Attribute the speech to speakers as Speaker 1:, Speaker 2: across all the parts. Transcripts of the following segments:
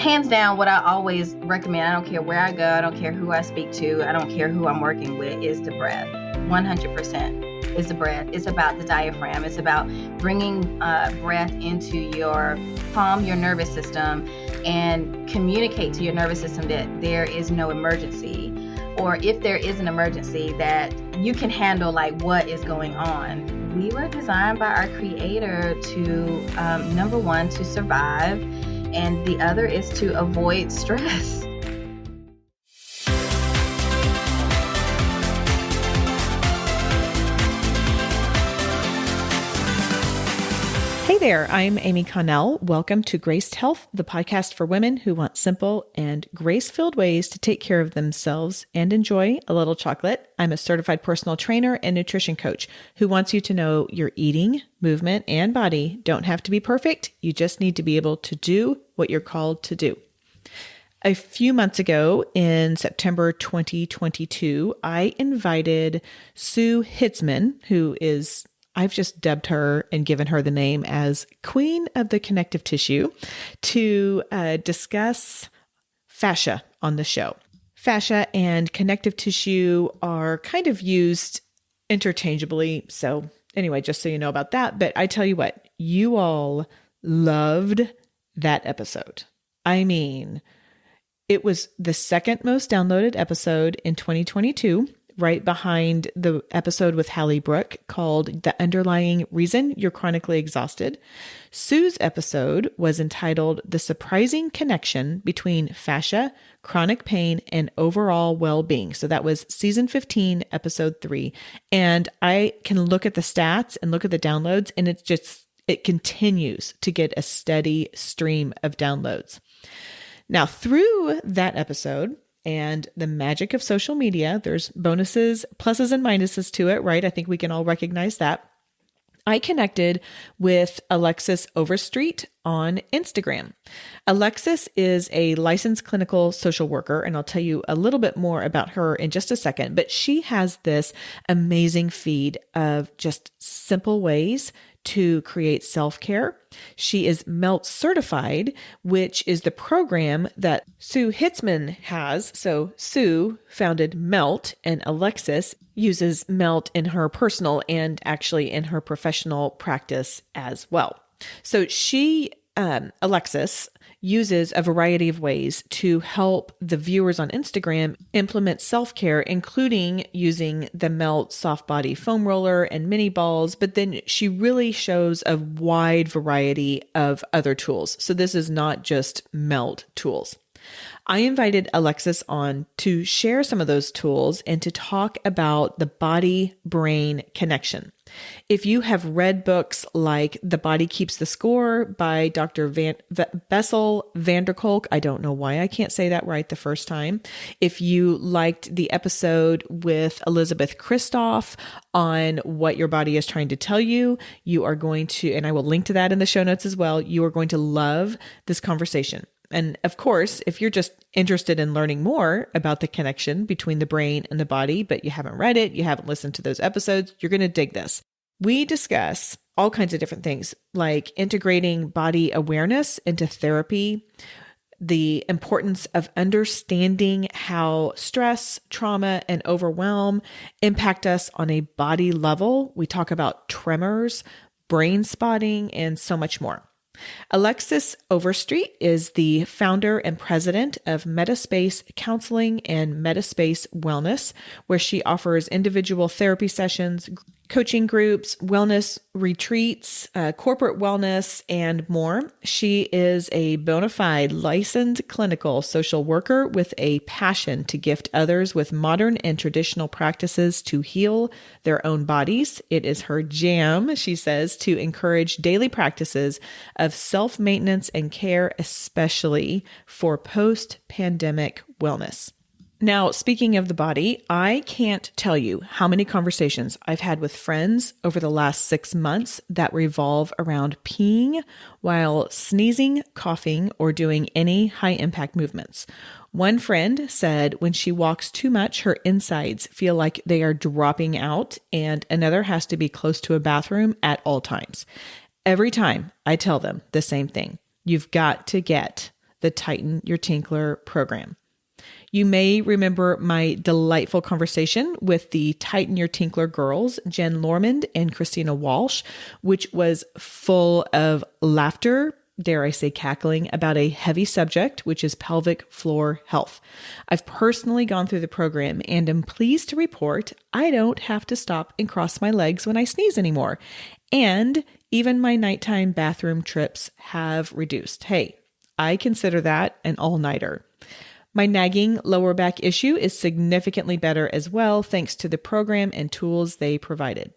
Speaker 1: hands down, what I always recommend, I don't care where I go, I don't care who I speak to, I don't care who I'm working with, is the breath. 100% is the breath. It's about the diaphragm. It's about bringing breath into your calm your nervous system and communicate to your nervous system that there is no emergency, or if there is an emergency, that you can handle like what is going on. We were designed by our creator to, number one, to survive, and the other is to avoid stress.
Speaker 2: Hey there, I'm Amy Connell. Welcome to Graced Health, the podcast for women who want simple and grace-filled ways to take care of themselves and enjoy a little chocolate. I'm a certified personal trainer and nutrition coach who wants you to know your eating, movement, and body don't have to be perfect. You just need to be able to do what you're called to do. A few months ago, in September 2022, I invited Sue Hitzman, who is I've just dubbed her and given her the name as Queen of the Connective Tissue, to discuss fascia on the show. Fascia and connective tissue are kind of used interchangeably. So anyway, just so you know about that. But I tell you what, you all loved that episode. I mean, it was the second most downloaded episode in 2022. Right behind the episode with Hallie Brooke called The Underlying Reason You're Chronically Exhausted. Sue's episode was entitled The Surprising Connection Between Fascia, Chronic Pain, and Overall Well-Being. So that was season 15, episode 3. And I can look at the stats and look at the downloads, and it continues to get a steady stream of downloads. Now, through that episode, and the magic of social media, there's bonuses, pluses and minuses to it, right? I think we can all recognize that. I connected with Alexis O on Instagram. Alexis is a licensed clinical social worker, and I'll tell you a little bit more about her in just a second, but she has this amazing feed of just simple ways to create self-care. She is MELT certified, which is the program that Sue Hitzman has. So Sue founded MELT, and Alexis uses MELT in her personal and actually in her professional practice as well. So Alexis uses a variety of ways to help the viewers on Instagram implement self-care, including using the MELT soft body foam roller and mini balls, but then she really shows a wide variety of other tools. So this is not just MELT tools. I invited Alexis on to share some of those tools and to talk about the body-brain connection. If you have read books like The Body Keeps the Score by Dr. Bessel van der Kolk, I don't know why I can't say that right the first time. If you liked the episode with Elizabeth Kristoff on what your body is trying to tell you, you are going to, and I will link to that in the show notes as well, you are going to love this conversation. And of course, if you're just interested in learning more about the connection between the brain and the body, but you haven't read it, you haven't listened to those episodes, you're going to dig this. We discuss all kinds of different things, like integrating body awareness into therapy, the importance of understanding how stress, trauma, and overwhelm impact us on a body level. We talk about tremors, brain spotting, and so much more. Alexis Overstreet is the founder and president of Metaspace Counseling and Metaspace Wellness, where she offers individual therapy sessions, coaching groups, wellness retreats, corporate wellness, and more. She is a bona fide licensed clinical social worker with a passion to gift others with modern and traditional practices to heal their own bodies. It is her jam, she says, to encourage daily practices of self-maintenance and care, especially for post-pandemic wellness. Now, speaking of the body, I can't tell you how many conversations I've had with friends over the last 6 months that revolve around peeing while sneezing, coughing, or doing any high-impact movements. One friend said when she walks too much, her insides feel like they are dropping out, and another has to be close to a bathroom at all times. Every time I tell them the same thing. You've got to get the Tighten Your Tinkler program. You may remember my delightful conversation with the Tighten Your Tinkler girls, Jenn Lormond and Christina Walsh, which was full of laughter, dare I say cackling, about a heavy subject, which is pelvic floor health. I've personally gone through the program and am pleased to report I don't have to stop and cross my legs when I sneeze anymore. And even my nighttime bathroom trips have reduced. Hey, I consider that an all-nighter. My nagging lower back issue is significantly better as well, thanks to the program and tools they provided.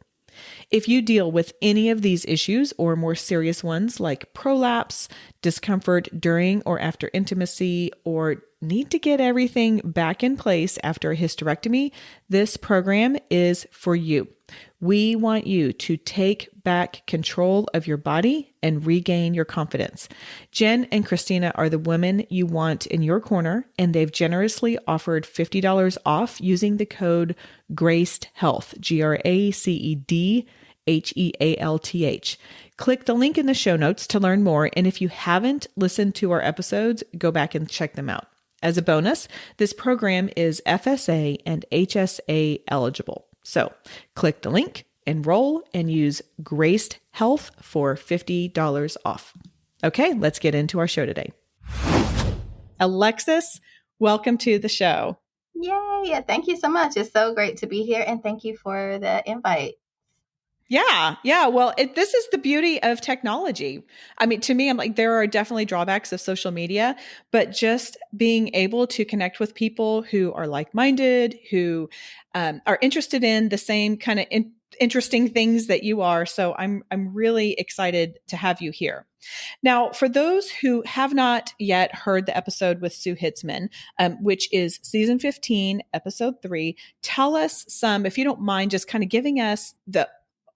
Speaker 2: If you deal with any of these issues or more serious ones like prolapse, discomfort during or after intimacy, or need to get everything back in place after a hysterectomy, this program is for you. We want you to take back control of your body and regain your confidence. Jenn and Christina are the women you want in your corner, and they've generously offered $50 off using the code GRACEDHEALTH, GRACEDHEALTH. Click the link in the show notes to learn more, and if you haven't listened to our episodes, go back and check them out. As a bonus, this program is FSA and HSA eligible. So click the link, enroll, and use Graced Health for $50 off. Okay, let's get into our show today. Alexis, welcome to the show.
Speaker 1: Yay. Thank you so much. It's so great to be here. And thank you for the invite.
Speaker 2: Yeah. Well, this is the beauty of technology. I mean, to me, I'm like, there are definitely drawbacks of social media, but just being able to connect with people who are like-minded, who are interested in the same kind of interesting things that you are. So I'm really excited to have you here. Now, for those who have not yet heard the episode with Sue Hitzman, which is season 15, episode 3, tell us some, if you don't mind, just kind of giving us the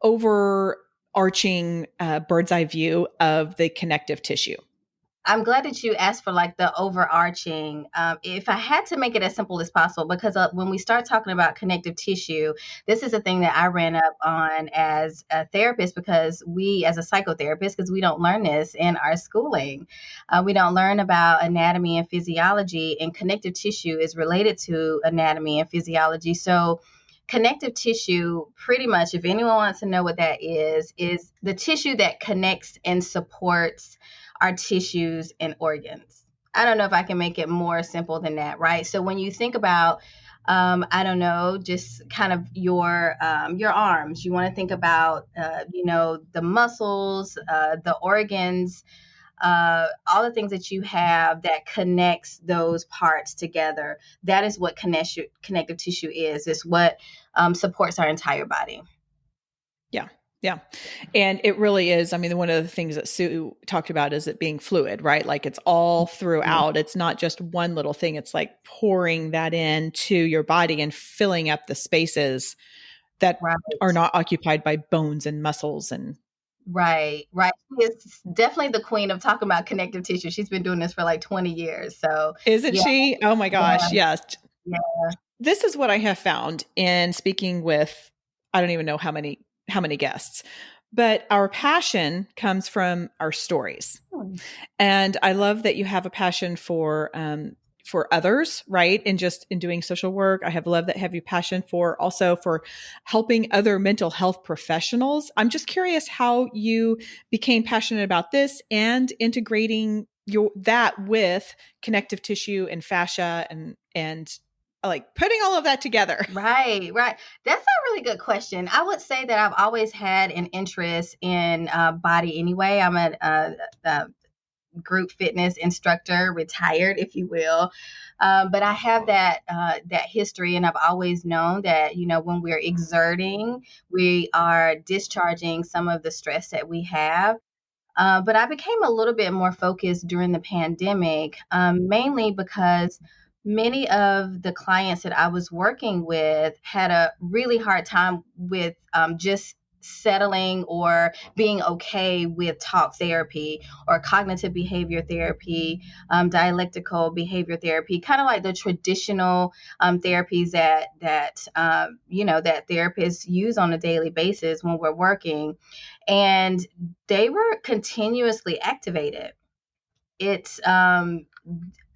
Speaker 2: overarching bird's eye view of the connective tissue.
Speaker 1: I'm glad that you asked for like the overarching. If I had to make it as simple as possible, because when we start talking about connective tissue, this is a thing that I ran up on as a therapist, because we, as a psychotherapist, because we don't learn this in our schooling, we don't learn about anatomy and physiology, and connective tissue is related to anatomy and physiology. So connective tissue, pretty much, if anyone wants to know what that is the tissue that connects and supports our tissues and organs. I don't know if I can make it more simple than that, right? So when you think about, I don't know, just kind of your arms, you want to think about, the muscles, the organs, all the things that you have that connects those parts together. That is what connective tissue is. It's what supports our entire body.
Speaker 2: Yeah. And it really is. I mean, one of the things that Sue talked about is it being fluid, right? Like it's all throughout. It's not just one little thing. It's like pouring that into your body and filling up the spaces that are not occupied by bones and muscles and
Speaker 1: Right. She is definitely the queen of talking about connective tissue. She's been doing this for like 20 years. So
Speaker 2: isn't she? Oh my gosh.
Speaker 1: Yeah.
Speaker 2: Yes. Yeah. This is what I have found in speaking with, I don't even know how many guests, but our passion comes from our stories. And I love that you have a passion for others, right? And just in doing social work, I have loved that have you passion for also for helping other mental health professionals. I'm just curious how you became passionate about this and integrating that with connective tissue and fascia and like putting all of that together.
Speaker 1: Right. That's a really good question. I would say that I've always had an interest in body anyway. I'm a group fitness instructor, retired, if you will. But I have that history, and I've always known that, when we're exerting, we are discharging some of the stress that we have. But I became a little bit more focused during the pandemic, mainly because many of the clients that I was working with had a really hard time with just settling or being okay with talk therapy or cognitive behavior therapy, dialectical behavior therapy, kind of like the traditional therapies that therapists use on a daily basis when we're working. And they were continuously activated. It's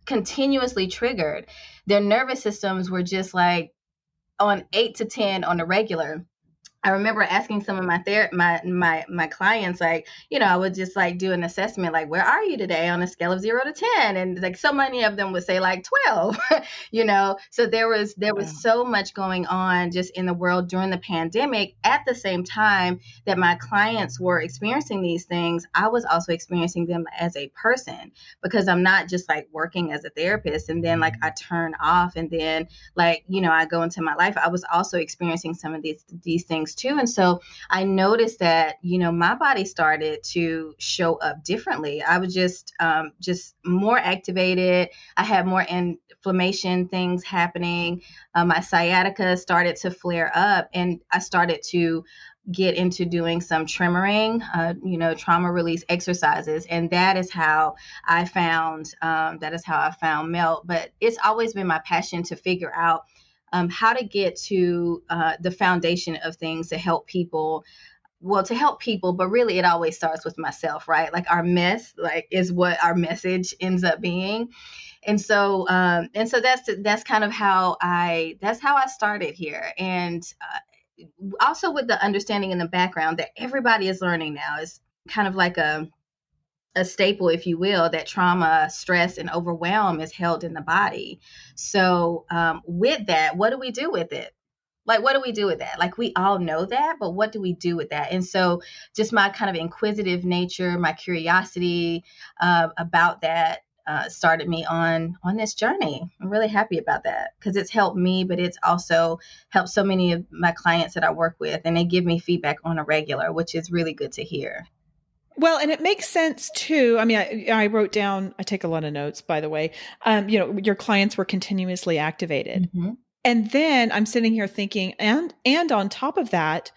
Speaker 1: continuously triggered. Their nervous systems were just like on 8 to 10 on the regular. I remember asking some of my clients, like, I would just like do an assessment, like, where are you today on a scale of 0 to 10? And like so many of them would say like 12, So there was so much going on just in the world during the pandemic. At the same time that my clients were experiencing these things, I was also experiencing them as a person, because I'm not just like working as a therapist and then like I turn off and then like, I go into my life. I was also experiencing some of these things too. And so I noticed that, my body started to show up differently. I was just more activated. I had more inflammation things happening. My sciatica started to flare up, and I started to get into doing some tremoring, trauma release exercises. And that is how I found melt. But it's always been my passion to figure out how to get to the foundation of things to help people. Well, to help people, but really it always starts with myself, right? Like our mess, like is what our message ends up being. And so that's kind of how I started here. And also with the understanding in the background that everybody is learning now, is kind of like a staple, if you will, that trauma, stress, and overwhelm is held in the body. So with that, what do we do with it? Like, what do we do with that? Like, we all know that, but what do we do with that? And so just my kind of inquisitive nature, my curiosity about that started me on this journey. I'm really happy about that, because it's helped me, but it's also helped so many of my clients that I work with, and they give me feedback on a regular, which is really good to hear.
Speaker 2: Well, and it makes sense too. I mean, I wrote down, I take a lot of notes, by the way. Your clients were continuously activated.
Speaker 1: Mm-hmm.
Speaker 2: And then I'm sitting here thinking, and on top of that,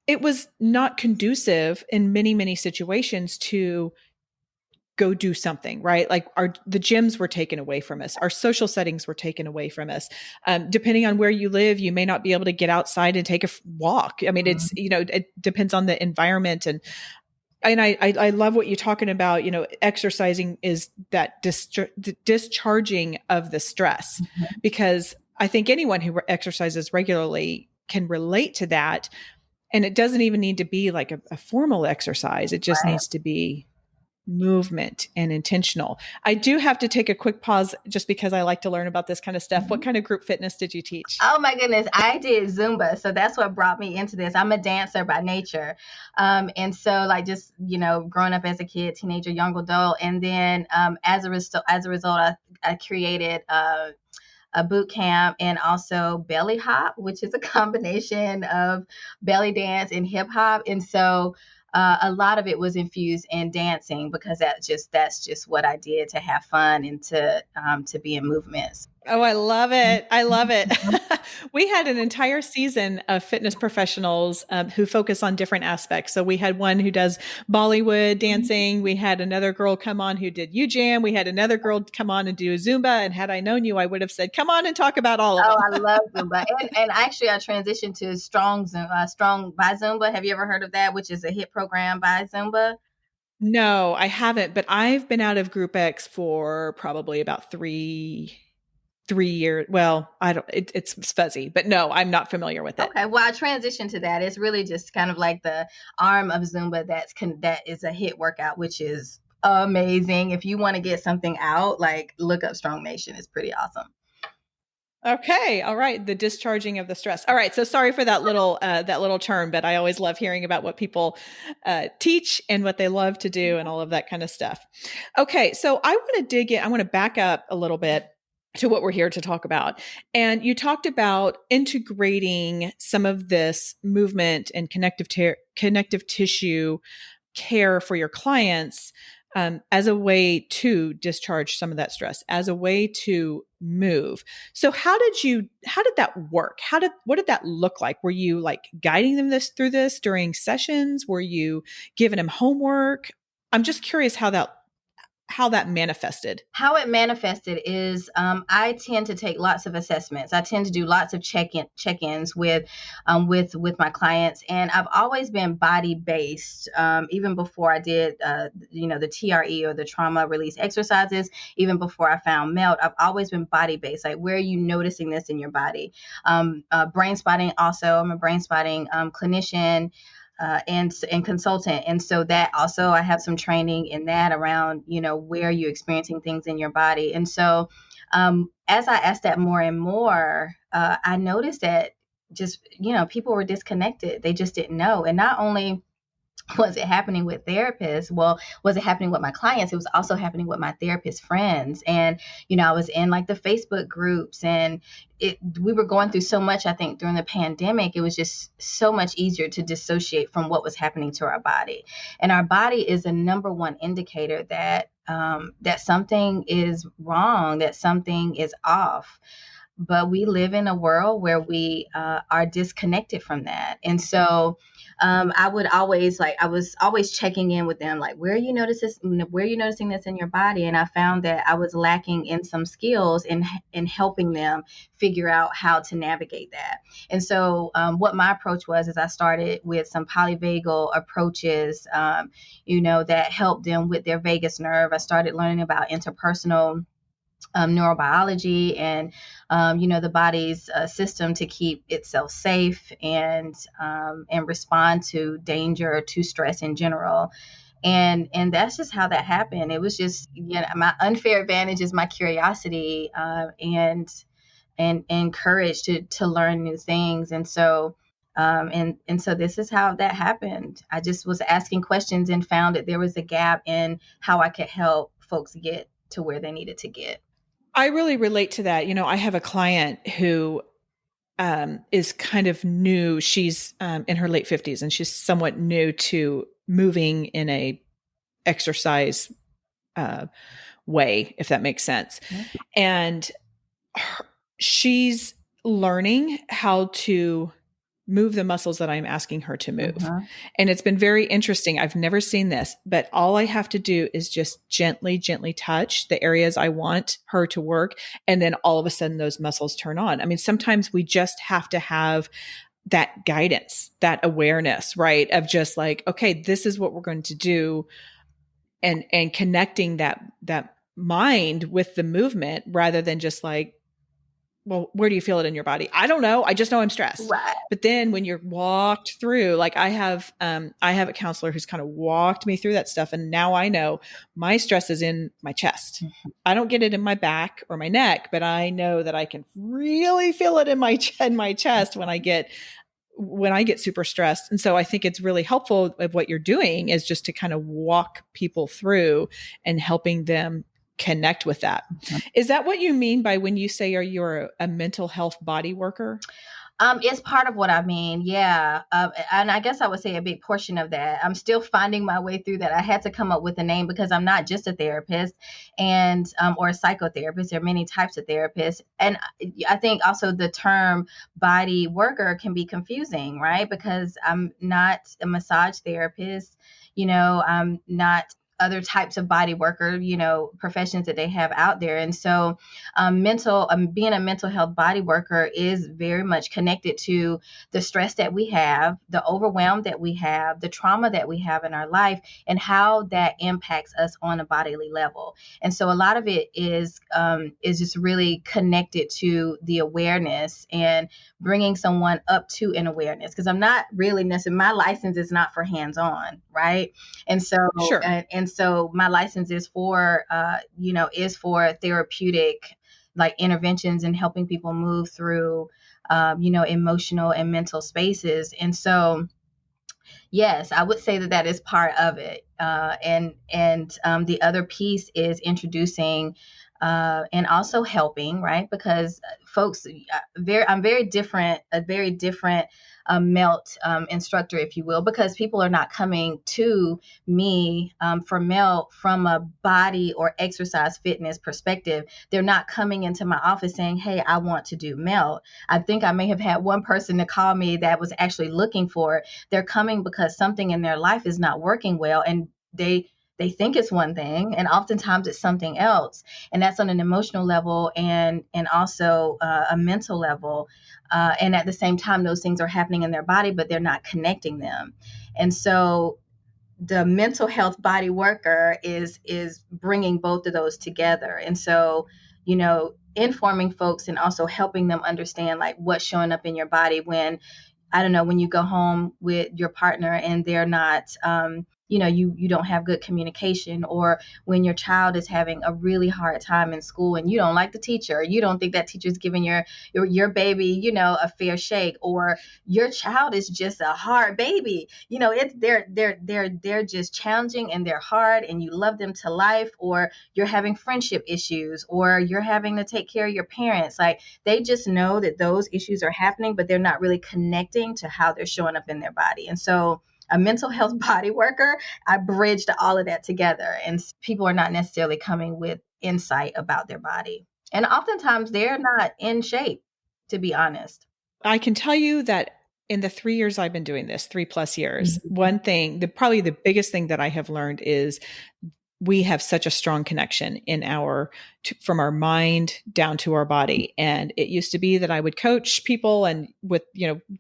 Speaker 2: it was not conducive in many, many situations to go do something, right? Like the gyms were taken away from us. Our social settings were taken away from us. Depending on where you live, you may not be able to get outside and take a walk. I mean, it's, it depends on the environment. And I love what you're talking about. Exercising is that discharging of the stress, because I think anyone who exercises regularly can relate to that. And it doesn't even need to be like a formal exercise. It just needs to be movement and intentional. I do have to take a quick pause just because I like to learn about this kind of stuff. What kind of group fitness did you teach?
Speaker 1: Oh my goodness, I did Zumba. So that's what brought me into this. I'm a dancer by nature. And so like just, growing up as a kid, teenager, young adult. And then as a result, I created a boot camp and also belly hop, which is a combination of belly dance and hip hop. And so a lot of it was infused in dancing, because that's just what I did to have fun and to be in movements.
Speaker 2: Oh, I love it. I love it. We had an entire season of fitness professionals who focus on different aspects. So we had one who does Bollywood dancing. We had another girl come on who did U-Jam. We had another girl come on and do Zumba. And had I known you, I would have said, come on and talk about all of them.
Speaker 1: Oh, I love Zumba. And actually, I transitioned to Strong by Zumba. Have you ever heard of that, which is a hit program by Zumba?
Speaker 2: No, I haven't. But I've been out of Group X for probably about 3 years. Well, it's fuzzy, but no, I'm not familiar with it.
Speaker 1: Okay. Well, I transitioned to that. It's really just kind of like the arm of Zumba that is a hit workout, which is amazing. If you want to get something out, like look up Strong Nation. It's pretty awesome.
Speaker 2: Okay. All right. The discharging of the stress. All right. So sorry for that little term, but I always love hearing about what people teach and what they love to do and all of that kind of stuff. Okay. So I want to back up a little bit to what we're here to talk about. And you talked about integrating some of this movement and connective tissue care for your clients as a way to discharge some of that stress, as a way to move. So how did that work? What did that look like? Were you like guiding them through this during sessions? Were you giving them homework? I'm just curious how how that manifested?
Speaker 1: How it manifested is I tend to take lots of assessments. I tend to do lots of check-ins with my clients, and I've always been body based. Even before I did the TRE, or the trauma release exercises, even before I found MELT, I've always been body based. Like, where are you noticing this in your body? Brain spotting also. I'm a brain spotting clinician. And consultant. And so that also, I have some training in that around, where you're experiencing things in your body. And so as I asked that more and more, I noticed that just, people were disconnected. They just didn't know. And not only was it happening with therapists, well, was it happening with my clients, it was also happening with my therapist friends. And I was in like the Facebook groups, and we were going through so much. I think during the pandemic, it was just so much easier to dissociate from what was happening to our body. And our body is the number one indicator that that something is wrong, that something is off. But we live in a world where we are disconnected from that. And so I was always checking in with them, like, where are you noticing this in your body? And I found that I was lacking in some skills in helping them figure out how to navigate that. And so what my approach was is I started with some polyvagal approaches, that helped them with their vagus nerve. I started learning about interpersonal neurobiology and the body's system to keep itself safe and respond to danger, to stress in general. And that's just how that happened. It was just, my unfair advantage is my curiosity and courage to learn new things. And so so this is how that happened. I just was asking questions and found that there was a gap in how I could help folks get to where they needed to get.
Speaker 2: I really relate to that. I have a client who is kind of new. She's in her late 50s, and she's somewhat new to moving in a exercise way, if that makes sense. Mm-hmm. And she's learning how to move the muscles that I'm asking her to move. Uh-huh. And it's been very interesting. I've never seen this, but all I have to do is just gently touch the areas I want her to work. And then all of a sudden those muscles turn on. I mean, sometimes we just have to have that guidance, that awareness, right? Of just like, okay, this is what we're going to do. And connecting that mind with the movement rather than just like, well, where do you feel it in your body? I don't know. I just know I'm stressed.
Speaker 1: Right.
Speaker 2: But then when you're walked through, like I have a counselor who's kind of walked me through that stuff. And now I know my stress is in my chest. Mm-hmm. I don't get it in my back or my neck, but I know that I can really feel it in my chest when I get super stressed. And so I think it's really helpful of what you're doing is just to kind of walk people through and helping them connect with that. Mm-hmm. Is that what you mean by when you say you're a mental health body worker?
Speaker 1: It's part of what I mean. Yeah. And I guess I would say a big portion of that. I'm still finding my way through that. I had to come up with a name because I'm not just a therapist and or a psychotherapist. There are many types of therapists. And I think also the term body worker can be confusing, right? Because I'm not a massage therapist. I'm not other types of body worker, professions that they have out there. And so being a mental health body worker is very much connected to the stress that we have, the overwhelm that we have, the trauma that we have in our life, and how that impacts us on a bodily level. And so a lot of it is just really connected to the awareness and bringing someone up to an awareness. Because I'm not really necessarily, my license is not for hands-on, right? And so,
Speaker 2: sure.
Speaker 1: And so my license is for, therapeutic, like interventions and helping people move through, emotional and mental spaces. And so, yes, I would say that is part of it. And the other piece is introducing and also helping, right? Because folks, I'm very different, a very different MELT instructor, if you will, because people are not coming to me for MELT from a body or exercise fitness perspective. They're not coming into my office saying, hey, I want to do MELT. I think I may have had one person to call me that was actually looking for it. They're coming because something in their life is not working well, and they they think it's one thing, and oftentimes it's something else. And that's on an emotional level, and also a mental level. And at the same time, those things are happening in their body, but they're not connecting them. And so the mental health body worker is bringing both of those together. And so, informing folks and also helping them understand like what's showing up in your body when, I don't know, when you go home with your partner and they're not, you don't have good communication, or when your child is having a really hard time in school and you don't like the teacher, or you don't think that teacher's giving your baby, a fair shake, or your child is just a hard baby. They're just challenging and they're hard and you love them to life, or you're having friendship issues, or you're having to take care of your parents. Like, they just know that those issues are happening, but they're not really connecting to how they're showing up in their body. And so a mental health body worker, I bridged all of that together, and people are not necessarily coming with insight about their body. And oftentimes they're not in shape, to be honest.
Speaker 2: I can tell you that in the 3 years I've been doing this, 3+ years, one thing, probably the biggest thing that I have learned is we have such a strong connection from our mind down to our body. And it used to be that I would coach people, and with,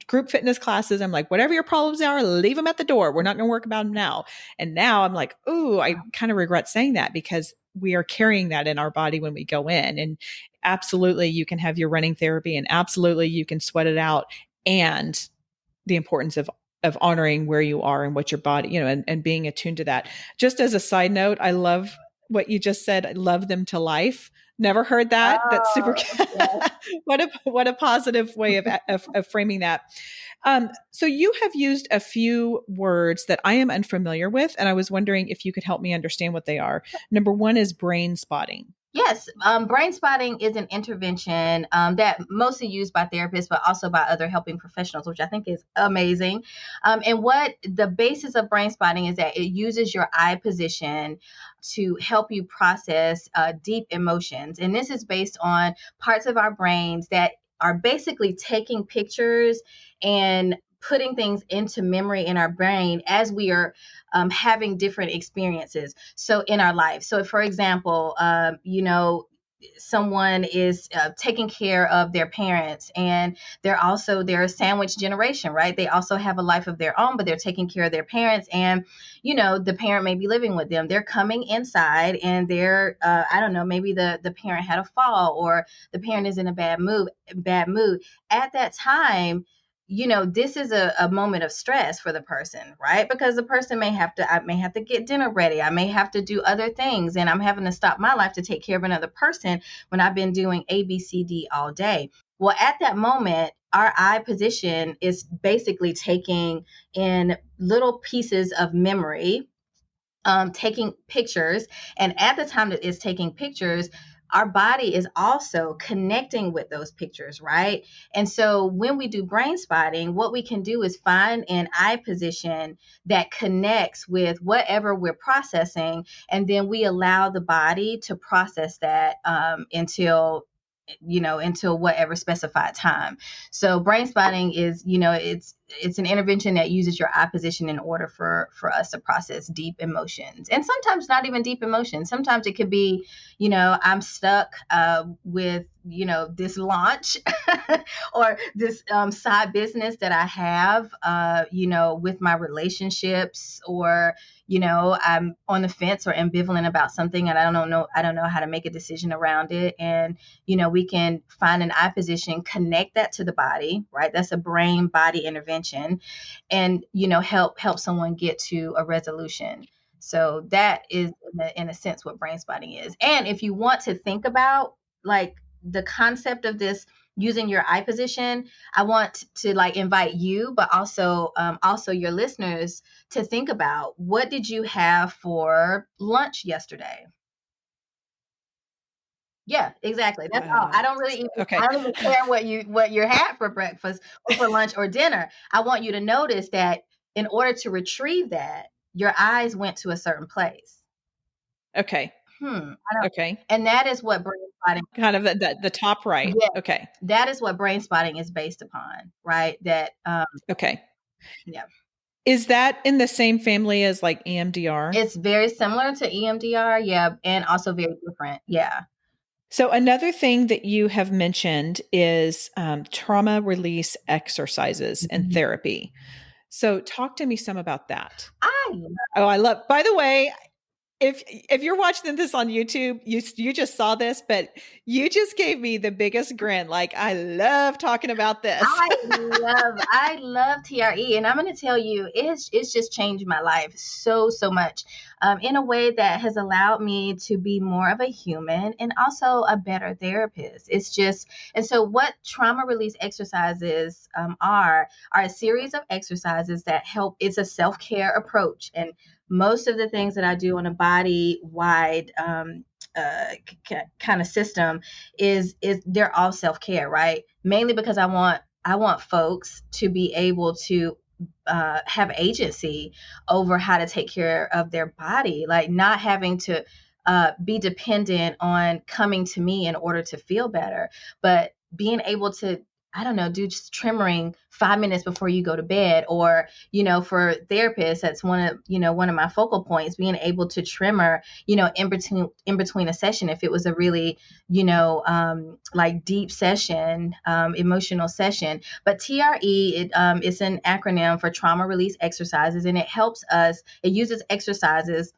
Speaker 2: group fitness classes, I'm like, whatever your problems are, leave them at the door. We're not going to work about them now. And now I'm like, oh, I kind of regret saying that, because we are carrying that in our body when we go in. And absolutely, you can have your running therapy, and absolutely you can sweat it out. And the importance of honoring where you are and what your body, and being attuned to that. Just as a side note, I love what you just said. I love them to life. Never heard that. That's super. Yes. What a positive way of framing that. So you have used a few words that I am unfamiliar with, and I was wondering if you could help me understand what they are. Number one is brain spotting.
Speaker 1: Yes, brain spotting is an intervention that mostly used by therapists, but also by other helping professionals, which I think is amazing. And what the basis of brain spotting is that it uses your eye position to help you process deep emotions. And this is based on parts of our brains that are basically taking pictures and putting things into memory in our brain as we are having different experiences. So in our life. So for example, someone is taking care of their parents, and they're a sandwich generation, right? They also have a life of their own, but they're taking care of their parents, and the parent may be living with them. They're coming inside, and they're I don't know, maybe the parent had a fall, or the parent is in a bad mood. At that time, this is a moment of stress for the person, right? Because the person I may have to get dinner ready. I may have to do other things, and I'm having to stop my life to take care of another person when I've been doing A, B, C, D all day. Well, at that moment, our eye position is basically taking in little pieces of memory, taking pictures. And at the time that it's taking pictures, our body is also connecting with those pictures, right? And so when we do brain spotting, what we can do is find an eye position that connects with whatever we're processing, and then we allow the body to process that until whatever specified time. So brain spotting is, it's an intervention that uses your eye position in order for us to process deep emotions, and sometimes not even deep emotions. Sometimes it could be, I'm stuck with this launch or this side business that I have, with my relationships, or I'm on the fence or ambivalent about something, and I don't know how to make a decision around it. And we can find an eye position, connect that to the body, right? That's a brain body intervention, and help someone get to a resolution. So that is in a sense what brain spotting is. And if you want to think about like the concept of this using your eye position, I want to like invite you, but also your listeners, to think about, what did you have for lunch yesterday? Yeah, exactly. That's all. I don't really
Speaker 2: Okay.
Speaker 1: I don't even care what you had for breakfast or for lunch or dinner. I want you to notice that in order to retrieve that, your eyes went to a certain place.
Speaker 2: Okay.
Speaker 1: I don't,
Speaker 2: Okay.
Speaker 1: and that is what brain spotting.
Speaker 2: Kind of the top right.
Speaker 1: Yeah,
Speaker 2: Okay.
Speaker 1: that is what brain spotting is based upon, right? That
Speaker 2: Okay.
Speaker 1: yeah.
Speaker 2: Is that in the same family as like EMDR?
Speaker 1: It's very similar to EMDR, yeah, and also very different. Yeah.
Speaker 2: So another thing that you have mentioned is trauma release exercises and
Speaker 1: Mhm.
Speaker 2: therapy. So talk to me some about that.
Speaker 1: I
Speaker 2: Oh, I love, by the way, if you're watching this on YouTube, you just saw this, but you just gave me the biggest grin. Like, I love talking about this.
Speaker 1: I love TRE, and I'm going to tell you, it's just changed my life so much, in a way that has allowed me to be more of a human and also a better therapist. It's just, and so what trauma release exercises are a series of exercises that help. It's a self-care approach, and most of the things that I do on a body wide kind of system is they're all self-care, right? Mainly because I want folks to be able to have agency over how to take care of their body, like not having to be dependent on coming to me in order to feel better, but being able to, I don't know, do just tremoring 5 minutes before you go to bed, or for therapists, that's one of my focal points, being able to tremor, in between a session if it was a really like deep session, emotional session. But TRE, it's an acronym for trauma release exercises, and it uses exercises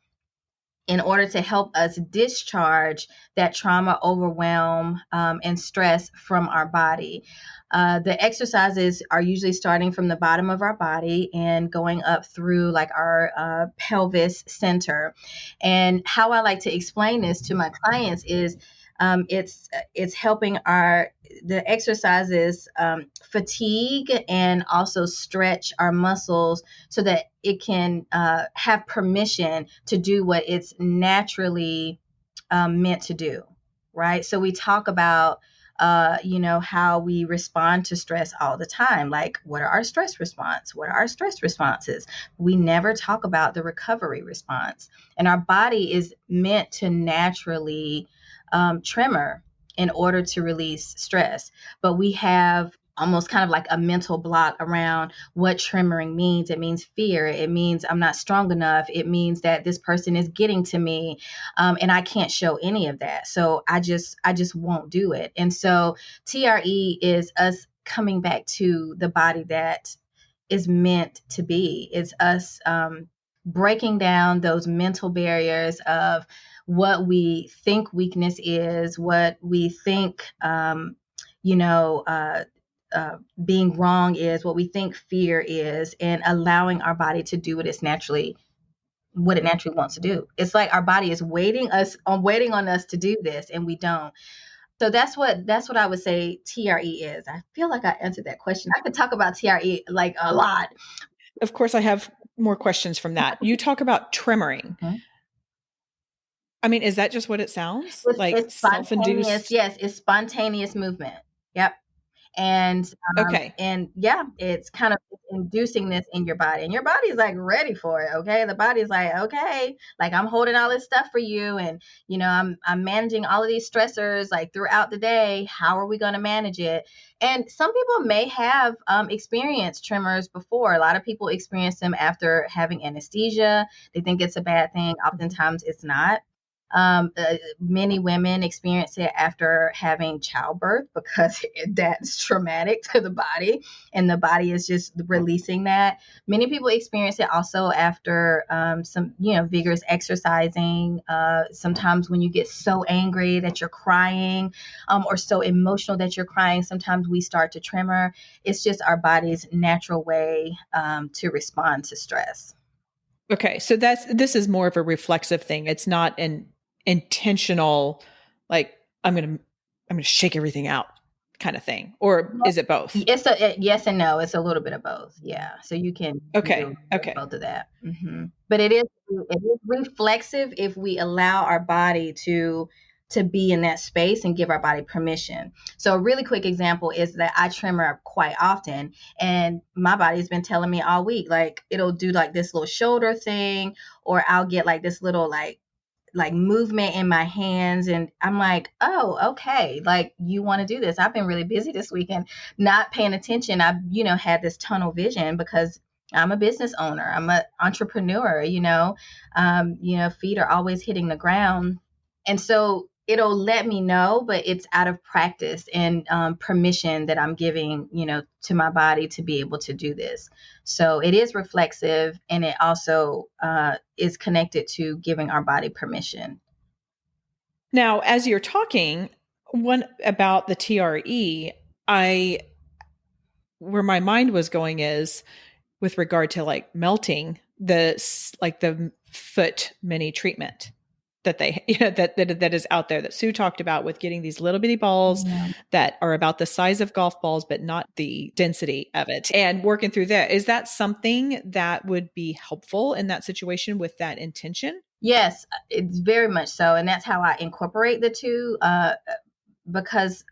Speaker 1: in order to help us discharge that trauma, overwhelm, and stress from our body. The exercises are usually starting from the bottom of our body and going up through like our pelvis center. And how I like to explain this to my clients is, it's helping the exercises fatigue and also stretch our muscles so that it can have permission to do what it's naturally meant to do, right? So we talk about how we respond to stress all the time. Like, what are our stress response? What are our stress responses? We never talk about the recovery response. And our body is meant to naturally tremor in order to release stress. But we have almost kind of like a mental block around what tremoring means. It means fear. It means I'm not strong enough. It means that this person is getting to me, and I can't show any of that. So I just won't do it. And so TRE is us coming back to the body that is meant to be. It's us breaking down those mental barriers of what we think weakness is, what we think, you know, uh, being wrong is, what we think fear is, and allowing our body to do what it naturally wants to do. It's like our body is waiting on us to do this, and we don't. So that's what I would say TRE is. I feel like I answered that question. I could talk about TRE like a lot.
Speaker 2: Of course, I have more questions from that. You talk about tremoring.
Speaker 1: Mhm.
Speaker 2: I mean, is that just what it sounds like?
Speaker 1: It's spontaneous.
Speaker 2: Self-induced?
Speaker 1: Yes, it's spontaneous movement. Yep. and
Speaker 2: Okay.
Speaker 1: and yeah, it's kind of inducing this in your body, and your body's like ready for it. Okay, the body's like, okay, like I'm holding all this stuff for you, and I'm managing all of these stressors like throughout the day. How are we going to manage it? And some people may have experienced tremors before. A lot of people experience them after having anesthesia. They think it's a bad thing. Oftentimes it's not. Many women experience it after having childbirth because that's traumatic to the body, and the body is just releasing that. Many people experience it also after some, vigorous exercising. Sometimes when you get so angry that you're crying, or so emotional that you're crying, sometimes we start to tremor. It's just our body's natural way to respond to stress.
Speaker 2: Okay. So this is more of a reflexive thing. It's not an intentional, like I'm gonna shake everything out kind of thing. Or is it both?
Speaker 1: Yes and no. It's a little bit of both. Yeah. So you can
Speaker 2: Okay.
Speaker 1: do
Speaker 2: Okay.
Speaker 1: both of that. But it is reflexive if we allow our body to be in that space and give our body permission. So a really quick example is that I tremor quite often, and my body's been telling me all week, like it'll do like this little shoulder thing, or I'll get like this little like movement in my hands, and I'm like, oh, okay, like you want to do this. I've been really busy this weekend, not paying attention. I've had this tunnel vision because I'm a business owner. I'm an entrepreneur, feet are always hitting the ground. And so it'll let me know, but it's out of practice and permission that I'm giving, to my body to be able to do this. So it is reflexive, and it also is connected to giving our body permission.
Speaker 2: Now, as you're talking, one about the TRE, where my mind was going is with regard to like melting the foot mini treatment that they that is out there that Sue talked about, with getting these little bitty balls that are about the size of golf balls but not the density of it, and working through that. Is that something that would be helpful in that situation with that intention?
Speaker 1: Yes, it's very much so, and that's how I incorporate the two, because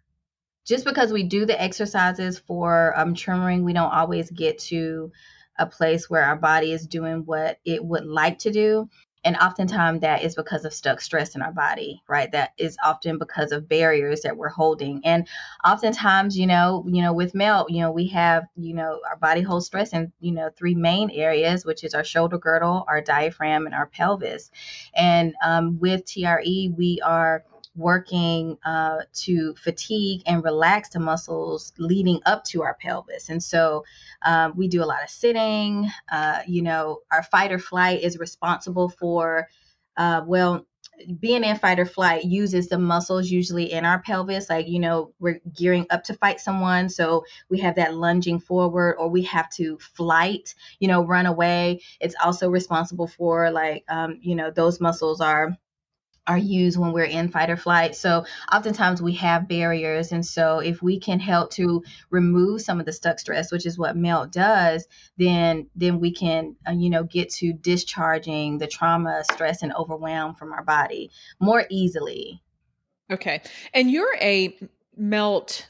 Speaker 1: just because we do the exercises for tremoring, we don't always get to a place where our body is doing what it would like to do. And oftentimes that is because of stuck stress in our body, right? That is often because of barriers that we're holding. And oftentimes, with melt, we have, our body holds stress in, three main areas, which is our shoulder girdle, our diaphragm, and our pelvis. And with TRE, we are working to fatigue and relax the muscles leading up to our pelvis. And so we do a lot of sitting. Our fight or flight is responsible for, being in fight or flight uses the muscles usually in our pelvis. Like, we're gearing up to fight someone. So we have that lunging forward, or we have to flight, run away. It's also responsible for those muscles are used when we're in fight or flight. So oftentimes we have barriers. And so if we can help to remove some of the stuck stress, which is what melt does, then we can, get to discharging the trauma, stress, and overwhelm from our body more easily.
Speaker 2: Okay. And you're a melt,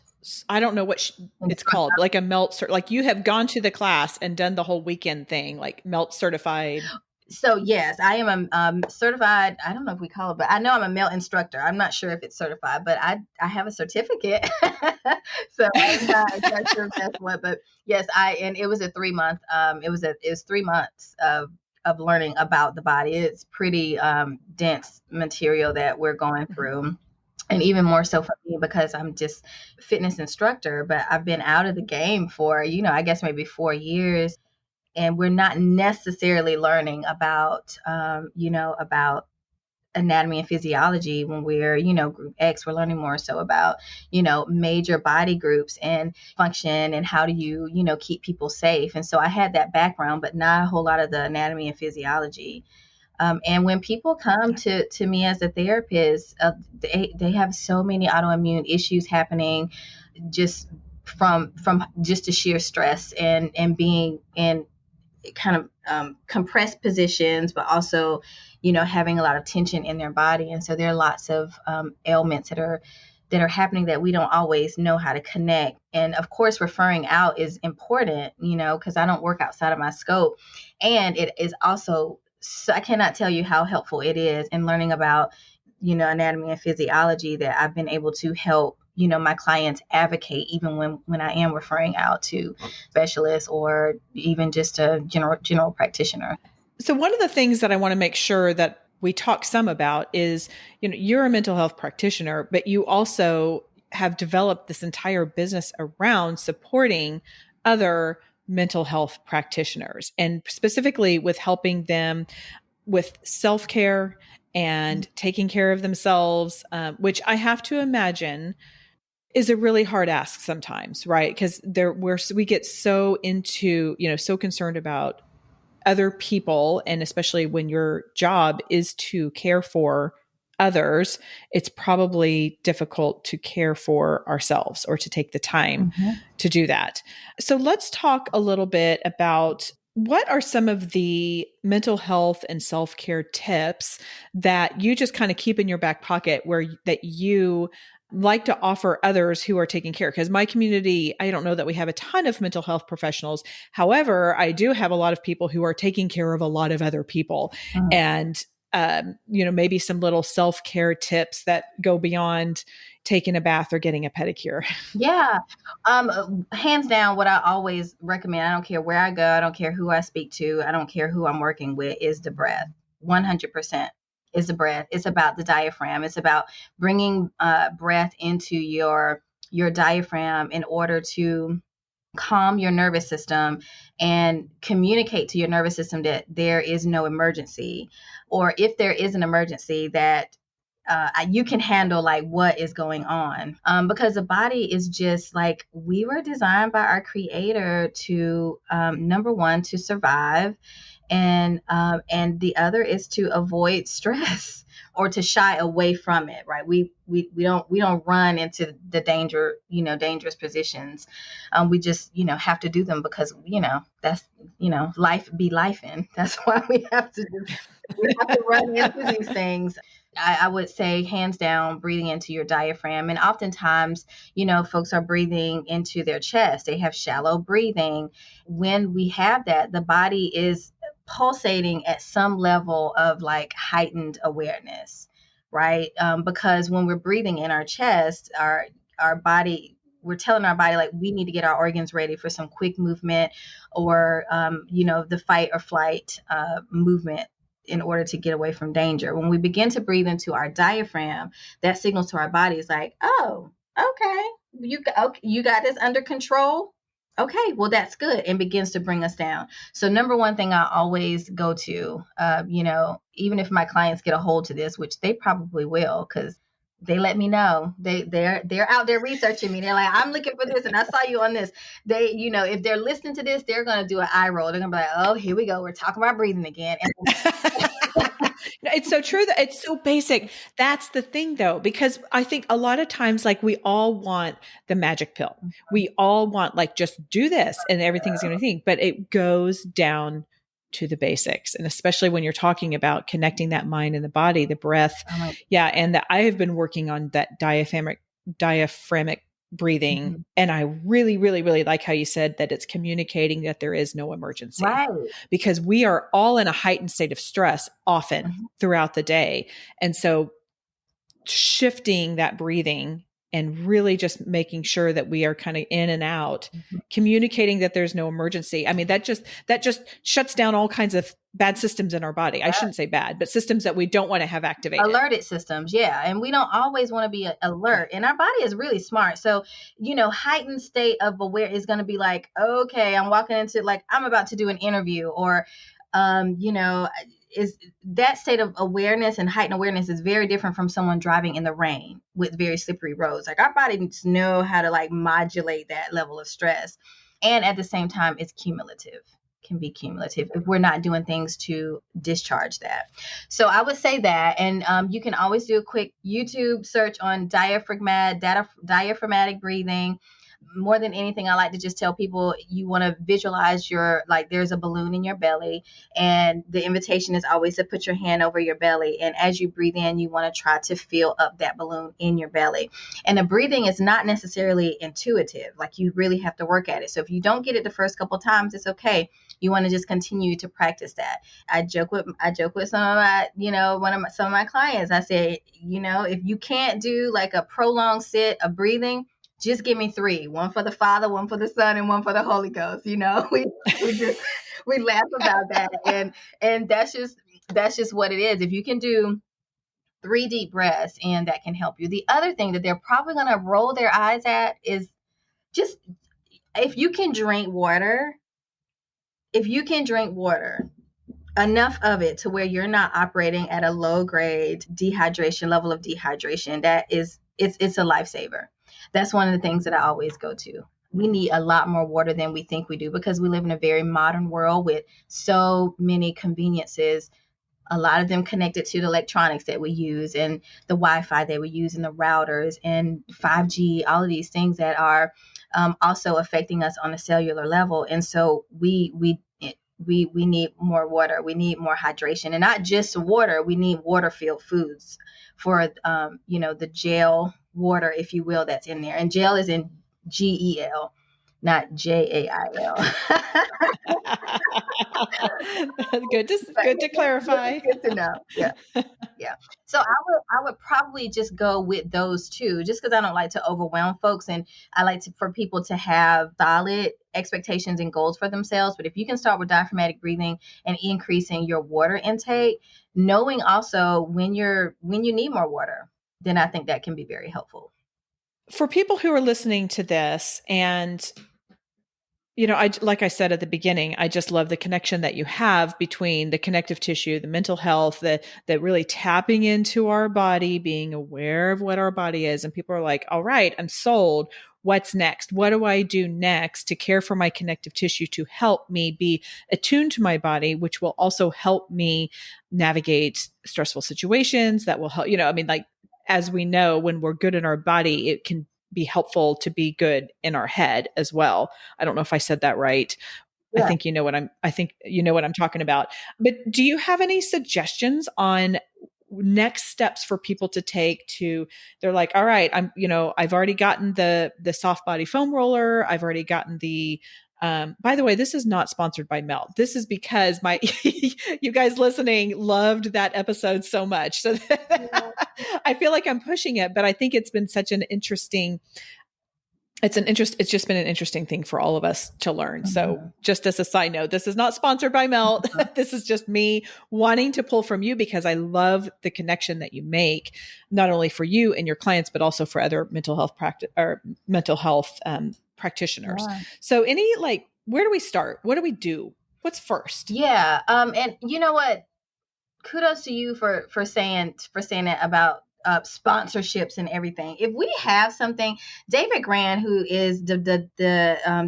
Speaker 2: I don't know what it's called, like a melt, like you have gone to the class and done the whole weekend thing, like melt certified.
Speaker 1: So yes, I am a certified, I don't know if we call it, but I know I'm a melt instructor. I'm not sure if it's certified, but I have a certificate. So I'm not sure if that's what, but yes, and it was a 3-month, it was 3 months of learning about the body. It's pretty dense material that we're going through. And even more so for me, because I'm just fitness instructor, but I've been out of the game for, I guess maybe 4 years. And we're not necessarily learning about, about anatomy and physiology when we're, group X. We're learning more so about, major body groups and function, and how do you, keep people safe. And so I had that background, but not a whole lot of the anatomy and physiology. And when people come to me as a therapist, they have so many autoimmune issues happening just from just the sheer stress and being in kind of compressed positions, but also, having a lot of tension in their body. And so there are lots of ailments that are happening that we don't always know how to connect. And of course, referring out is important, because I don't work outside of my scope. And it is also, I cannot tell you how helpful it is in learning about, anatomy and physiology, that I've been able to help my clients advocate, even when I am referring out to specialists or even just a general practitioner.
Speaker 2: So one of the things that I want to make sure that we talk some about is, you're a mental health practitioner, but you also have developed this entire business around supporting other mental health practitioners, and specifically with helping them with self-care and taking care of themselves, which I have to imagine is a really hard ask sometimes, right? Because we get so into, so concerned about other people, and especially when your job is to care for others, it's probably difficult to care for ourselves or to take the time to do that. So let's talk a little bit about what are some of the mental health and self-care tips that you just kind of keep in your back pocket, that you like to offer others who are taking care. Because my community, I don't know that we have a ton of mental health professionals. However, I do have a lot of people who are taking care of a lot of other people. And, maybe some little self-care tips that go beyond, taking a bath or getting a pedicure.
Speaker 1: Yeah. Hands down, what I always recommend, I don't care where I go, I don't care who I speak to, I don't care who I'm working with, is the breath. 100% is the breath. It's about the diaphragm. It's about bringing breath into your diaphragm in order to calm your nervous system and communicate to your nervous system that there is no emergency, or if there is an emergency, that you can handle like what is going on, because the body is just like, we were designed by our creator to, number one, to survive, and the other is to avoid stress or to shy away from it, right? We don't run into the dangerous positions. We just have to do them because that's life be life, and that's why we have to run into these things. I would say, hands down, breathing into your diaphragm. And oftentimes, folks are breathing into their chest. They have shallow breathing. When we have that, the body is pulsating at some level of like heightened awareness, right? Because when we're breathing in our chest, our body, we're telling our body like, we need to get our organs ready for some quick movement, or the fight or flight movement, in order to get away from danger. When we begin to breathe into our diaphragm, that signals to our bodies like, oh, okay, you got this under control. Okay, well, that's good, and begins to bring us down. So number one thing I always go to, even if my clients get a hold to this, which they probably will, because they let me know, they're out there researching me. They're like, I'm looking for this, and I saw you on this. They, if they're listening to this, they're gonna do an eye roll. They're gonna be like, oh, here we go. We're talking about breathing again.
Speaker 2: It's so true that it's so basic. That's the thing though, because I think a lot of times, like, we all want the magic pill. We all want like, just do this and everything's going to think, but it goes down to the basics. And especially when you're talking about connecting that mind and the body, the breath. Yeah. And I have been working on that diaphragmic breathing. Mm-hmm. And I really, really, really like how you said that it's communicating that there is no emergency,
Speaker 1: right?
Speaker 2: Because we are all in a heightened state of stress often mm-hmm. throughout the day. And so shifting that breathing and really just making sure that we are kind of in and out, mm-hmm. communicating that there's no emergency. I mean, that just shuts down all kinds of bad systems in our body. Yeah. I shouldn't say bad, but systems that we don't want to have activated.
Speaker 1: Alerted systems. Yeah. And we don't always want to be alert, and our body is really smart. So, heightened state of aware is going to be like, okay, I'm walking into, like, I'm about to do an interview, or, is that state of awareness and heightened awareness is very different from someone driving in the rain with very slippery roads. Like, our body needs to know how to like modulate that level of stress. And at the same time, it's can be cumulative if we're not doing things to discharge that. So I would say that, and you can always do a quick YouTube search on diaphragmatic breathing. More than anything, I like to just tell people, you want to visualize there's a balloon in your belly, and the invitation is always to put your hand over your belly. And as you breathe in, you want to try to fill up that balloon in your belly. And the breathing is not necessarily intuitive. Like, you really have to work at it. So if you don't get it the first couple times, it's okay. You want to just continue to practice that. I joke with some of my, some of my clients. I say, if you can't do like a prolonged sit of breathing, just give me 3, one for the Father, one for the Son, and one for the Holy Ghost. We laugh about that. And that's just what it is. If you can do 3 deep breaths, and that can help you. The other thing that they're probably going to roll their eyes at is just, if you can drink water, enough of it to where you're not operating at a low grade level of dehydration, it's a lifesaver. That's one of the things that I always go to. We need a lot more water than we think we do, because we live in a very modern world with so many conveniences, a lot of them connected to the electronics that we use, and the Wi-Fi that we use, and the routers, and 5G, all of these things that are also affecting us on a cellular level. And so we need more water. We need more hydration, and not just water. We need water-filled foods for, the gel water, if you will, that's in there. And gel is in GEL, not JAIL.
Speaker 2: Good to clarify.
Speaker 1: Good to know. Yeah. Yeah. So I would probably just go with those two, just because I don't like to overwhelm folks, and I like for people to have solid expectations and goals for themselves. But if you can start with diaphragmatic breathing and increasing your water intake, knowing also when you need more water, then I think that can be very helpful.
Speaker 2: For people who are listening to this, and like I said at the beginning, I just love the connection that you have between the connective tissue, the mental health, that really tapping into our body, being aware of what our body is. And people are like, all right, I'm sold. What's next? What do I do next to care for my connective tissue to help me be attuned to my body, which will also help me navigate stressful situations that will help, like, as we know, when we're good in our body, it can be helpful to be good in our head as well. I don't know if I said that right.
Speaker 1: Yeah.
Speaker 2: I think you know what I'm talking about. But do you have any suggestions on next steps for people to take they're like, all right, I've already gotten the soft body foam roller. I've already gotten the, by the way, this is not sponsored by Melt. This is because you guys listening loved that episode so much. So I feel like I'm pushing it, but I think it's been such an interesting, it's just been an interesting thing for all of us to learn. Mm-hmm. So just as a side note, this is not sponsored by Melt. This is just me wanting to pull from you because I love the connection that you make, not only for you and your clients, but also for other mental health practitioners. Yeah. So where do we start? What do we do? What's first?
Speaker 1: Yeah. And you know what? Kudos to you for saying that about sponsorships and everything. If we have something, David Grand, who is the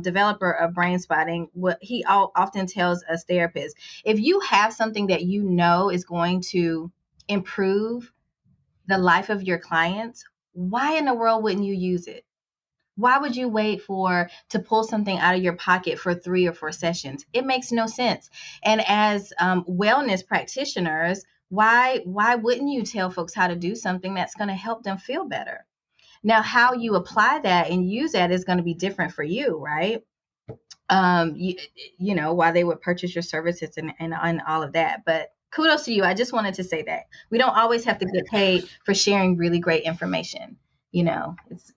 Speaker 1: developer of Brain Spotting, what he often tells us therapists, if you have something that you know is going to improve the life of your clients, why in the world wouldn't you use it? Why would you wait to pull something out of your pocket for 3 or 4 sessions? It makes no sense. And as wellness practitioners, why wouldn't you tell folks how to do something that's going to help them feel better? Now, how you apply that and use that is going to be different for you, right? Why they would purchase your services and all of that. But kudos to you. I just wanted to say that we don't always have to get paid for sharing really great information.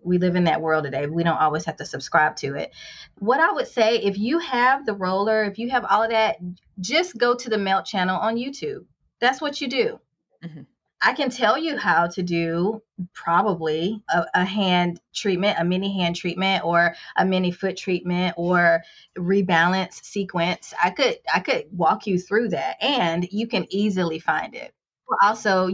Speaker 1: We live in that world today. We don't always have to subscribe to it. What I would say, if you have the roller, if you have all of that, just go to the Melt channel on YouTube. That's what you do. Mm-hmm. I can tell you how to do probably a hand treatment, a mini hand treatment, or a mini foot treatment, or rebalance sequence. I could walk you through that, and you can easily find it. Also,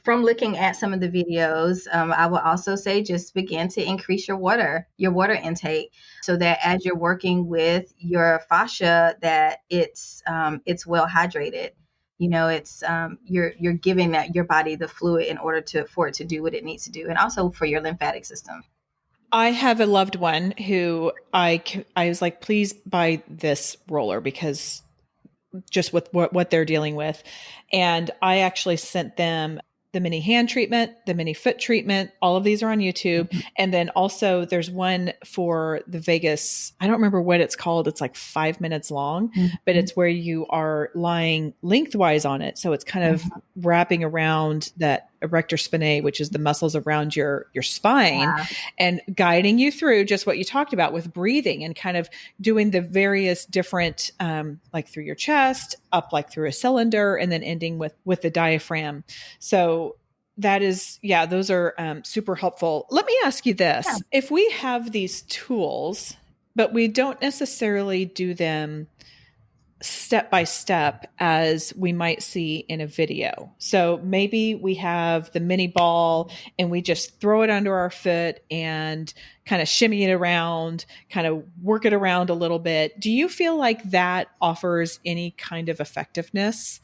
Speaker 1: from looking at some of the videos, I will also say just begin to increase your water intake, so that as you're working with your fascia, that it's well hydrated. It's you're giving your body the fluid in order for it to do what it needs to do, and also for your lymphatic system.
Speaker 2: I have a loved one who I was like, please buy this roller because just with what they're dealing with. And I actually sent them the mini hand treatment, the mini foot treatment. All of these are on YouTube. Mm-hmm. And then also there's one for the vagus. I don't remember what it's called. It's like 5 minutes long, mm-hmm. but it's where you are lying lengthwise on it. So it's kind of wrapping around that erector spinae, which is the muscles around your spine, and guiding you through just what you talked about with breathing and kind of doing the various different, like through your chest, up like through a cylinder, and then ending with the diaphragm. So that is, those are super helpful. Let me ask you this. Yeah. If we have these tools, but we don't necessarily do them step by step as we might see in a video. So maybe we have the mini ball and we just throw it under our foot and kind of shimmy it around, kind of work it around a little bit. Do you feel like that offers any kind of effectiveness?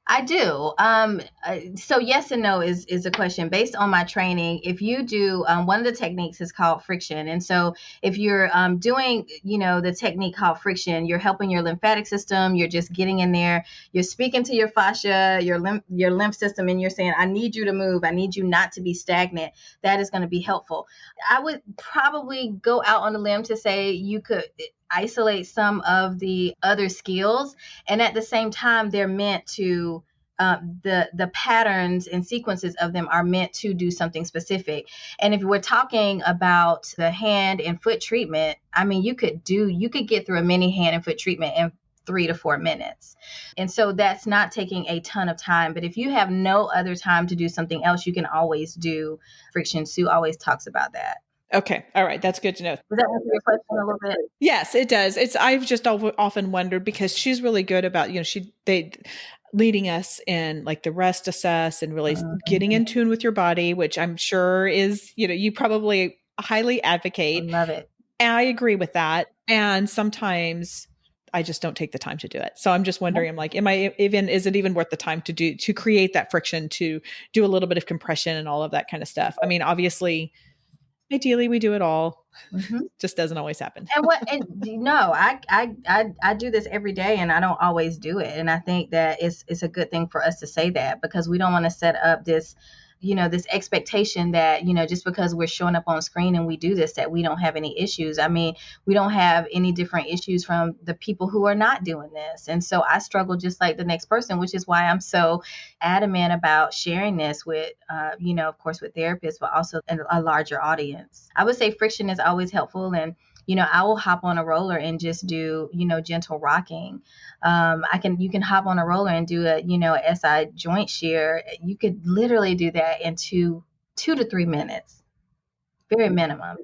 Speaker 1: I do. So yes and no is a question based on my training. If you do, one of the techniques is called friction, and so if you're doing, the technique called friction, you're helping your lymphatic system. You're just getting in there. You're speaking to your fascia, your lymph system, and you're saying, "I need you to move. I need you not to be stagnant." That is going to be helpful. I would probably go out on a limb to say you could isolate some of the other skills, and at the same time they're meant to the patterns and sequences of them are meant to do something specific. And if we're talking about the hand and foot treatment, I mean, you could get through a mini hand and foot treatment in 3 to 4 minutes. And so that's not taking a ton of time. But if you have no other time to do something else, you can always do friction. Sue always talks about that.
Speaker 2: Okay. All right. That's good to know.
Speaker 1: Does that answer your question a little bit?
Speaker 2: Yes, it does. I've just often wondered because she's really good about, they leading us in like the rest assess and really getting in tune with your body, which I'm sure is, you probably highly advocate.
Speaker 1: I love it.
Speaker 2: And I agree with that. And sometimes I just don't take the time to do it. So I'm just wondering, I'm like, is it even worth the time to create that friction, to do a little bit of compression and all of that kind of stuff? I mean, obviously, ideally we do it all. Just doesn't always happen.
Speaker 1: I do this every day and I don't always do it. And I think that it's a good thing for us to say that, because we don't want to set up this expectation that, just because we're showing up on screen and we do this, that we don't have any issues. I mean, we don't have any different issues from the people who are not doing this. And so I struggle just like the next person, which is why I'm so adamant about sharing this with, of course, with therapists, but also a larger audience. I would say friction is always helpful. And I will hop on a roller and just do, gentle rocking. You can hop on a roller and do a SI joint shear. You could literally do that in 2 to 3 minutes, very minimum.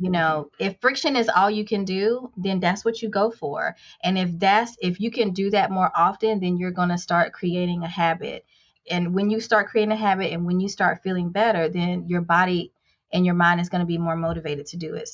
Speaker 1: If friction is all you can do, then that's what you go for. And if you can do that more often, then you're going to start creating a habit. And when you start creating a habit and when you start feeling better, then your body and your mind is going to be more motivated to do it.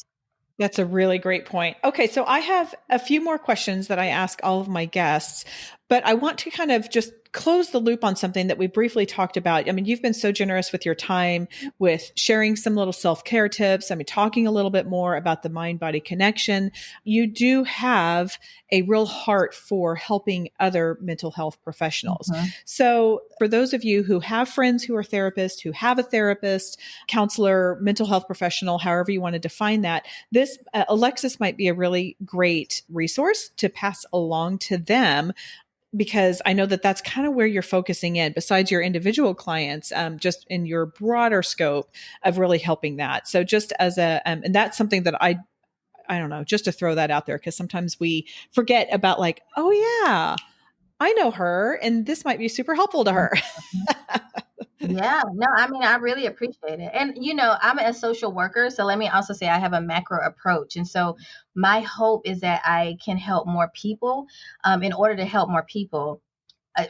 Speaker 2: That's a really great point. Okay, so I have a few more questions that I ask all of my guests, but I want to kind of just close the loop on something that we briefly talked about. I mean, you've been so generous with your time, with sharing some little self-care tips. I mean, talking a little bit more about the mind-body connection. You do have a real heart for helping other mental health professionals. So for those of you who have friends who are therapists, who have a therapist, counselor, mental health professional, however you want to define that, this Alexis might be a really great resource to pass along to them, because I know that that's kind of where you're focusing in, besides your individual clients, just in your broader scope of really helping that. So just as and that's something that I don't know, just to throw that out there, because sometimes we forget about like, oh yeah, I know her and this might be super helpful to her.
Speaker 1: Yeah, no, I mean, I really appreciate it. And, I'm a social worker. So let me also say I have a macro approach. And so my hope is that I can help more people. In order to help more people,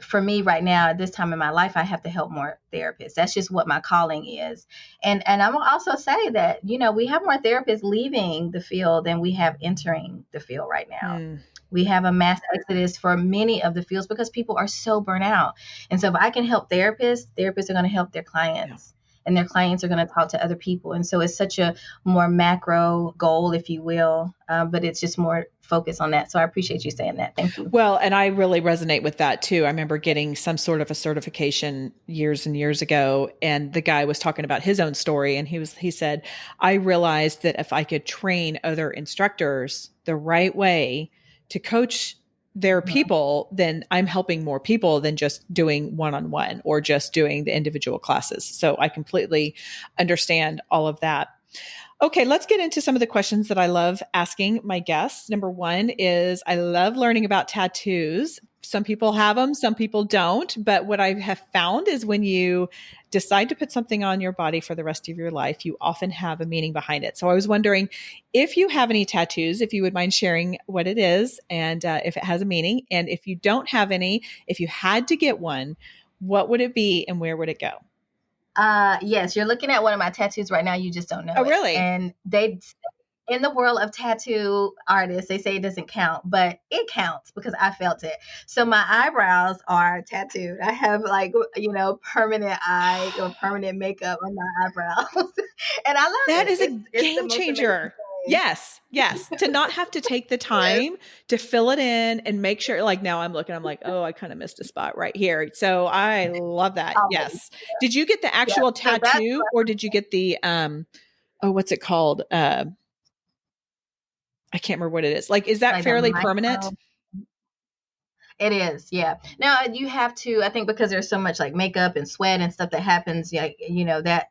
Speaker 1: for me right now, at this time in my life, I have to help more therapists. That's just what my calling is. And I'm also say that, we have more therapists leaving the field than we have entering the field right now. We have a mass exodus for many of the fields because people are so burnt out. And so if I can help therapists are going to help their clients. And their clients are going to talk to other people. And so it's such a more macro goal, if you will, but it's just more focused on that. So I appreciate you saying that. Thank you.
Speaker 2: Well, and I really resonate with that too. I remember getting some sort of a certification years and years ago, and the guy was talking about his own story. And he said, I realized that if I could train other instructors the right way to coach their people, then I'm helping more people than just doing one-on-one or just doing the individual classes. So I completely understand all of that. Okay, let's get into some of the questions that I love asking my guests. Number one is, I love learning about tattoos. Some people have them, some people don't. But what I have found is when you decide to put something on your body for the rest of your life, you often have a meaning behind it. So I was wondering if you have any tattoos, if you would mind sharing what it is and if it has a meaning. And if you don't have any, if you had to get one, what would it be and where would it go?
Speaker 1: Yes, you're looking at one of my tattoos right now. You just don't know.
Speaker 2: Oh, really?
Speaker 1: And in the world of tattoo artists, they say it doesn't count, but it counts because I felt it. So my eyebrows are tattooed. I have like, permanent eye or permanent makeup on my eyebrows. And I love
Speaker 2: That
Speaker 1: it.
Speaker 2: is a
Speaker 1: It's the
Speaker 2: game
Speaker 1: most amazing
Speaker 2: changer.
Speaker 1: thing.
Speaker 2: Yes, yes. To not have to take the
Speaker 1: Yes.
Speaker 2: time to fill it in and make sure, like now I'm looking, I'm like, oh, I kind of missed a spot right here. So I love that.
Speaker 1: Always.
Speaker 2: Yes. Did you get the
Speaker 1: Yeah.
Speaker 2: actual
Speaker 1: So that's
Speaker 2: tattoo or did you get the, oh, what's it called? I can't remember what it is. Like, is that
Speaker 1: like the
Speaker 2: fairly permanent?
Speaker 1: micro. It is, yeah. Now you have to, I think, because there's so much like makeup and sweat and stuff that happens, yeah, that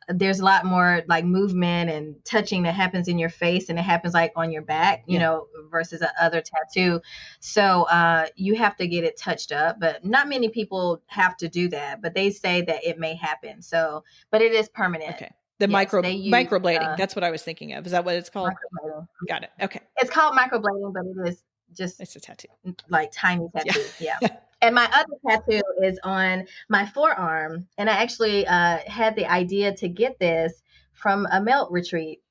Speaker 1: there's a lot more like movement and touching that happens in your face and it happens like on your back,
Speaker 2: Yeah.
Speaker 1: versus a other tattoo. So you have to get it touched up, but not many people have to do that, but they say that it may happen. So, but it is permanent.
Speaker 2: Okay. The
Speaker 1: Yes, they use
Speaker 2: microblading. That's what I was thinking of. Is that what it's called?
Speaker 1: microblading.
Speaker 2: Got it. Okay.
Speaker 1: It's called microblading, but it is just
Speaker 2: It's a tattoo.
Speaker 1: like tiny tattoo.
Speaker 2: Yeah.
Speaker 1: Yeah. And my other tattoo is on my forearm. And I actually had the idea to get this from a melt retreat.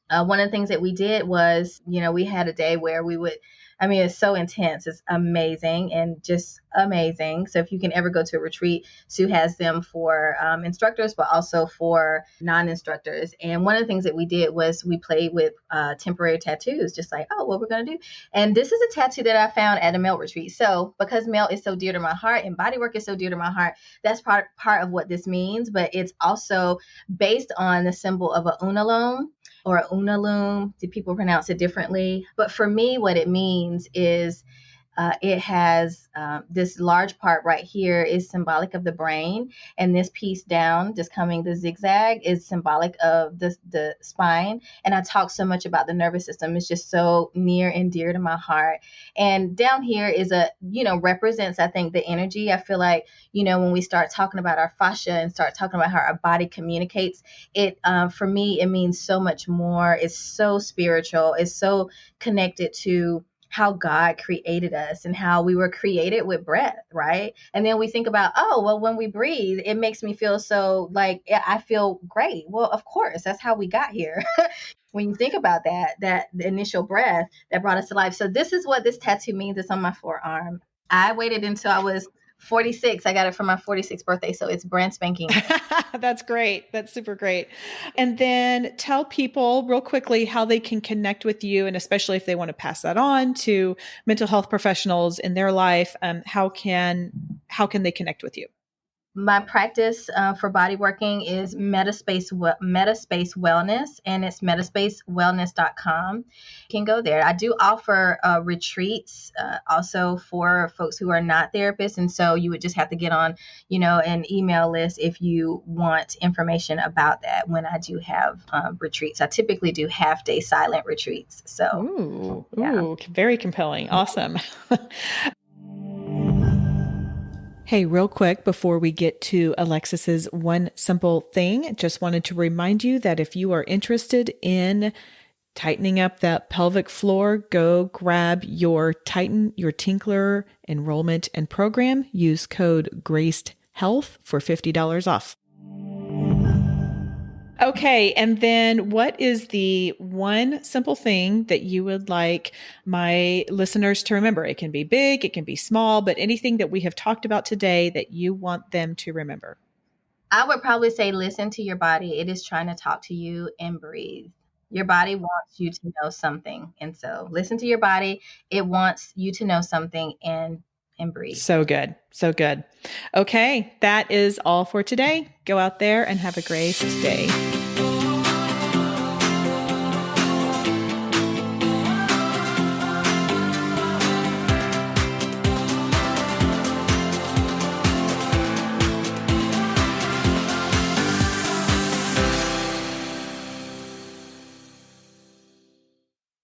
Speaker 1: One of the things that we did was, we had a day where it's so intense. It's amazing and just amazing. So if you can ever go to a retreat, Sue has them for instructors, but also for non-instructors. And one of the things that we did was we played with temporary tattoos, just like, oh, what we're going to do. And this is a tattoo that I found at a melt retreat. So because melt is so dear to my heart and body work is so dear to my heart, that's part of what this means. But it's also based on the symbol of a unalome or unalum. Do people pronounce it differently? But for me, what it means is it has this large part right here is symbolic of the brain, and this piece down, just coming the zigzag, is symbolic of the spine. And I talk so much about the nervous system; it's just so near and dear to my heart. And down here is represents, I think, the energy. I feel like when we start talking about our fascia and start talking about how our body communicates, it for me it means so much more. It's so spiritual. It's so connected to how God created us and how we were created with breath, right? And then we think about, oh, well, when we breathe, it makes me feel so like I feel great. Well, of course, that's how we got here. When you think about that the initial breath that brought us to life. So this is what this tattoo means. It's on my forearm. I waited until I was 46. I got it for my 46th birthday. So it's brand spanking new.
Speaker 2: That's great. That's super great. And then tell people real quickly how they can connect with you. And especially if they want to pass that on to mental health professionals in their life, how can they connect with you?
Speaker 1: My practice for body working is Metaspace Wellness, and it's metaspacewellness.com. You can go there. I do offer retreats also for folks who are not therapists, and so you would just have to get on, an email list if you want information about that. When I do have retreats, I typically do half-day silent retreats. So,
Speaker 2: ooh, very compelling. Awesome. Hey, real quick, before we get to Alexis's one simple thing, just wanted to remind you that if you are interested in tightening up that pelvic floor, go grab your TINKLER enrollment and program. Use code GRACEDHEALTH for $50 off. Okay. And then what is the one simple thing that you would like my listeners to remember? It can be big, it can be small, but anything that we have talked about today that you want them to remember?
Speaker 1: I would probably say, listen to your body. It is trying to talk to you, and breathe. Your body wants you to know something. And so listen to your body. It wants you to know something, and breathe.
Speaker 2: So good. So good. Okay. That is all for today. Go out there and have a great day.